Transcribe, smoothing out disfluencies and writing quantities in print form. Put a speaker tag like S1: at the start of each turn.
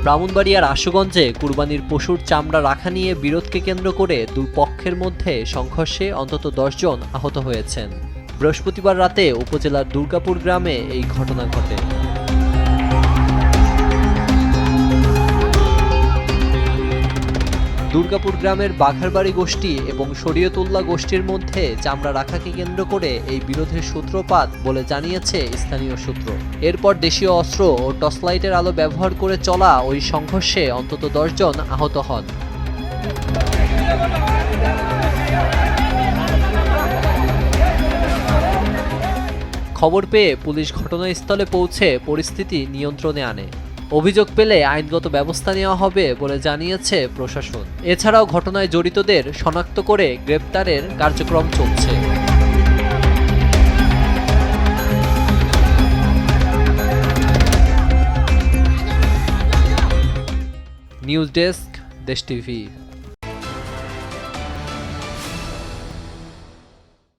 S1: ব্রাহ্মণবাড়িয়ার আশুগঞ্জে কুরবানির পশুর চামড়া রাখা নিয়ে বিরোধকে কেন্দ্র করে দুই পক্ষের মধ্যে সংঘর্ষে অন্তত ১০ জন আহত হয়েছেন। বৃহস্পতিবার রাতে উপজেলার দুর্গাপুর গ্রামে এই ঘটনা ঘটে। দুর্গাপুর গ্রামের বাঘারবাড়ি গোষ্ঠী এবং শরীয়তুল্লাহ গোষ্ঠীর মধ্যে চামড়া রাখাকে কেন্দ্র করে এই বিরোধের সূত্রপাত বলে জানিয়েছে স্থানীয় সূত্র। এরপর দেশীয় অস্ত্র ও টর্চলাইটের আলো ব্যবহার করে চলা ওই সংঘর্ষে অন্তত ১০ জন আহত হন। খবর পেয়ে পুলিশ ঘটনাস্থলে পৌঁছে পরিস্থিতি নিয়ন্ত্রণে আনে। অভিযোগ পেলে আইনগত ব্যবস্থা নেওয়া হবে বলে জানিয়েছে প্রশাসন। এছাড়াও ঘটনায় জড়িতদের শনাক্ত করে গ্রেপ্তারের কার্যক্রম চলছে। নিউজ ডেস্ক, দেশ টিভি।